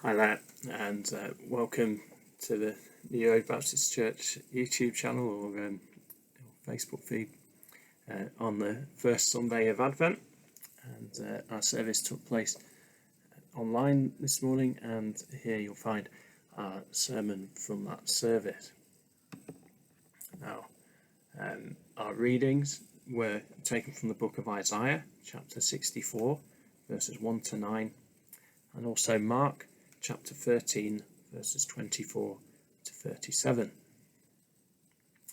Hi there, and welcome to the New Road Baptist Church YouTube channel or Facebook feed on the first Sunday of Advent. And our service took place online this morning, and here you'll find our sermon from that service. Now, our readings were taken from the book of Isaiah, chapter 64, verses 1 to 9, and also Mark, chapter 13, verses 24 to 37.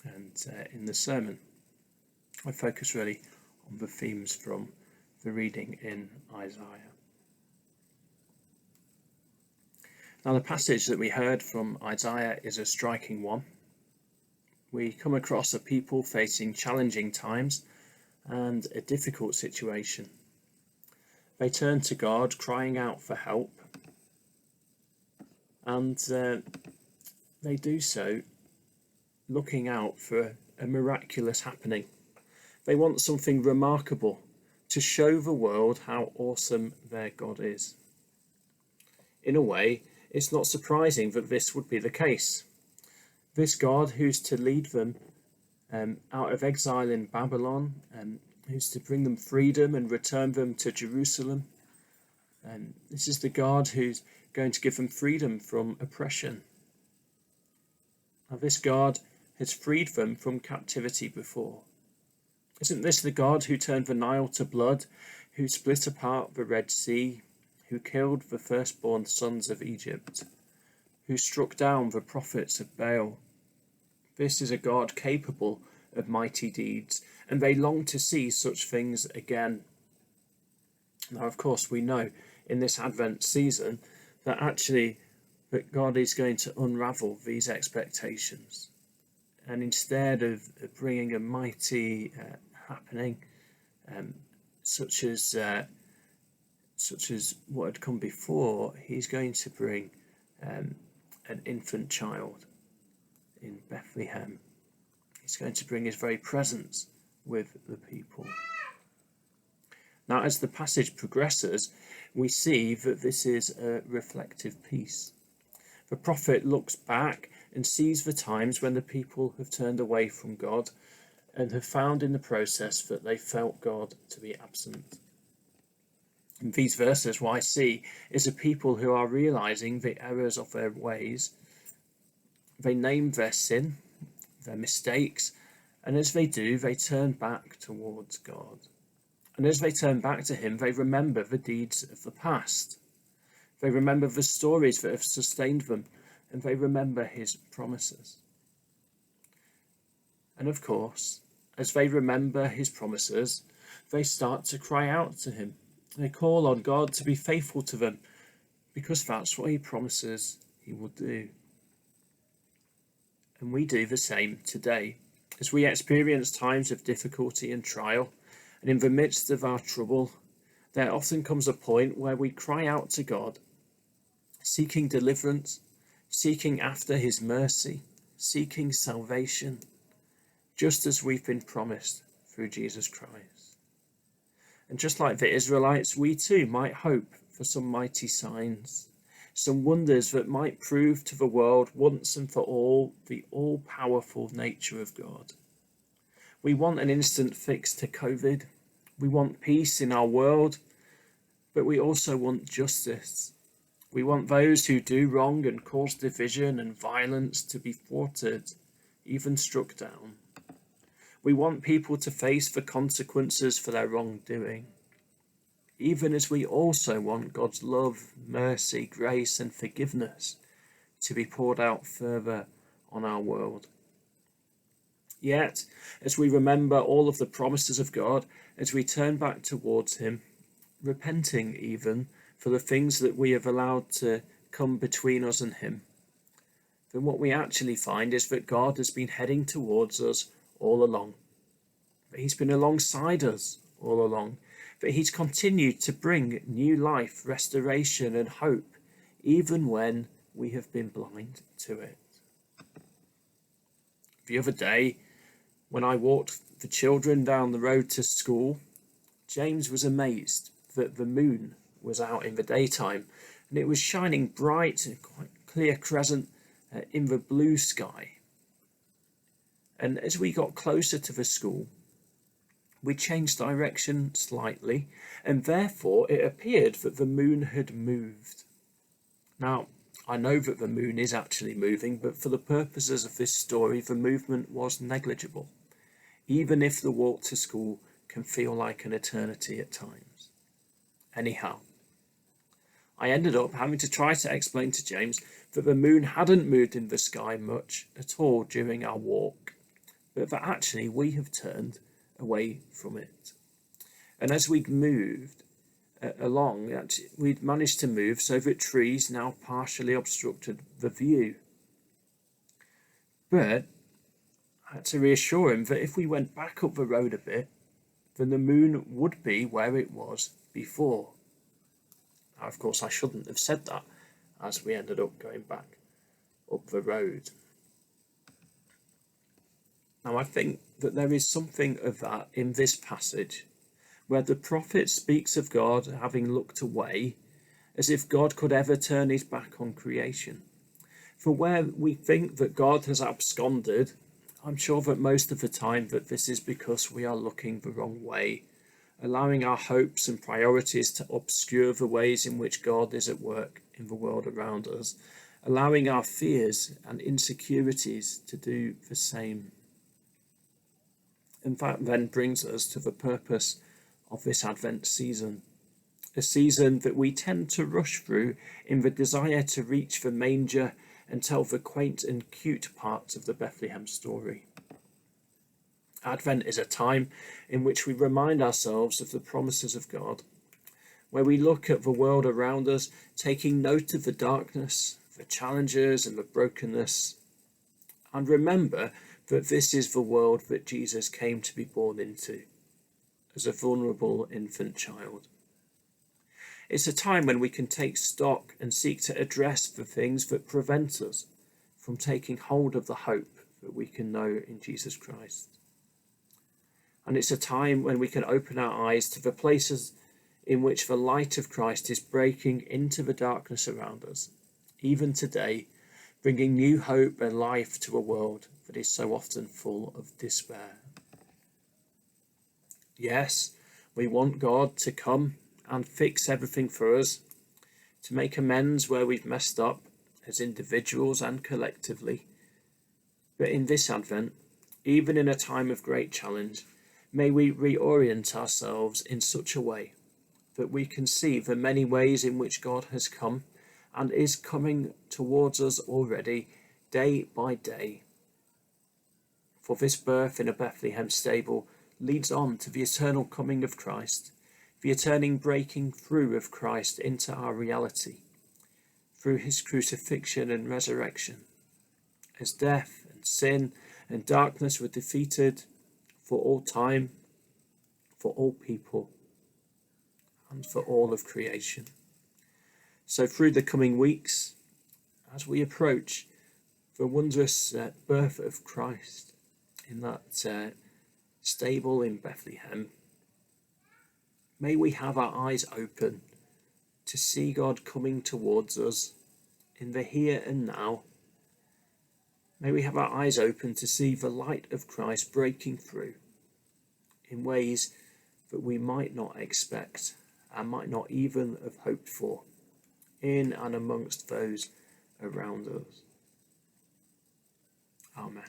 And in the sermon, I focus really on the themes from the reading in Isaiah. Now, the passage that we heard from Isaiah is a striking one. We come across a people facing challenging times and a difficult situation. They turn to God, crying out for help, and they do so looking out for a miraculous happening. They want something remarkable to show the world how awesome their God is. In a way, it's not surprising that this would be the case. This God who's to lead them out of exile in Babylon, who's to bring them freedom and return them to Jerusalem. This is the God who's going to give them freedom from oppression. Now, this God has freed them from captivity before. Isn't this the God who turned the Nile to blood, who split apart the Red Sea, who killed the firstborn sons of Egypt, who struck down the prophets of Baal? This is a God capable of mighty deeds, and they long to see such things again. Now, of course, we know in this Advent season that God is going to unravel these expectations. And instead of bringing a mighty happening, such as what had come before, he's going to bring an infant child in Bethlehem. He's going to bring his very presence with the people. Now, as the passage progresses, we see that this is a reflective piece. The prophet looks back and sees the times when the people have turned away from God and have found in the process that they felt God to be absent. In these verses, what I see is a people who are realizing the errors of their ways. They name their sin, their mistakes, and as they do, they turn back towards God. And as they turn back to him, they remember the deeds of the past. They remember the stories that have sustained them, and they remember his promises. And of course, as they remember his promises, they start to cry out to him. They call on God to be faithful to them, because that's what he promises he will do. And we do the same today. As we experience times of difficulty and trial, and in the midst of our trouble, there often comes a point where we cry out to God, seeking deliverance, seeking after his mercy, seeking salvation, just as we've been promised through Jesus Christ. And just like the Israelites, we too might hope for some mighty signs, some wonders that might prove to the world once and for all the all-powerful nature of God. We want an instant fix to COVID. We want peace in our world, but we also want justice. We want those who do wrong and cause division and violence to be thwarted, even struck down. We want people to face the consequences for their wrongdoing, even as we also want God's love, mercy, grace, and forgiveness to be poured out further on our world. Yet, as we remember all of the promises of God, as we turn back towards him, repenting even for the things that we have allowed to come between us and him, then what we actually find is that God has been heading towards us all along. That he's been alongside us all along. That he's continued to bring new life, restoration, and hope, even when we have been blind to it. The other day, when I walked the children down the road to school, James was amazed that the moon was out in the daytime, and it was shining bright and quite clear crescent in the blue sky. And as we got closer to the school, we changed direction slightly, and therefore it appeared that the moon had moved. Now, I know that the moon is actually moving, but for the purposes of this story, the movement was negligible, even if the walk to school can feel like an eternity at times. Anyhow, I ended up having to try to explain to James that the moon hadn't moved in the sky much at all during our walk, but that actually we have turned away from it. And as we'd moved along, we'd managed to move so that trees now partially obstructed the view. But I had to reassure him that if we went back up the road a bit, then the moon would be where it was before. Now, of course, I shouldn't have said that, as we ended up going back up the road. Now, I think that there is something of that in this passage, where the prophet speaks of God having looked away, as if God could ever turn his back on creation. For where we think that God has absconded, I'm sure that most of the time that this is because we are looking the wrong way, allowing our hopes and priorities to obscure the ways in which God is at work in the world around us, allowing our fears and insecurities to do the same. And that then brings us to the purpose of this Advent season, a season that we tend to rush through in the desire to reach the manger and tell the quaint and cute parts of the Bethlehem story. Advent is a time in which we remind ourselves of the promises of God, where we look at the world around us, taking note of the darkness, the challenges and the brokenness, and remember that this is the world that Jesus came to be born into, as a vulnerable infant child. It's a time when we can take stock and seek to address the things that prevent us from taking hold of the hope that we can know in Jesus Christ. And it's a time when we can open our eyes to the places in which the light of Christ is breaking into the darkness around us, even today, bringing new hope and life to a world that is so often full of despair. Yes, we want God to come and fix everything for us, to make amends where we've messed up as individuals and collectively. But in this Advent, even in a time of great challenge, may we reorient ourselves in such a way that we can see the many ways in which God has come and is coming towards us already, day by day. For this birth in a Bethlehem stable leads on to the eternal coming of Christ, the eternal breaking through of Christ into our reality, through his crucifixion and resurrection, as death and sin and darkness were defeated for all time, for all people, and for all of creation. So through the coming weeks, as we approach the wondrous birth of Christ in that stable in Bethlehem, may we have our eyes open to see God coming towards us in the here and now. May we have our eyes open to see the light of Christ breaking through in ways that we might not expect and might not even have hoped for in and amongst those around us. Amen.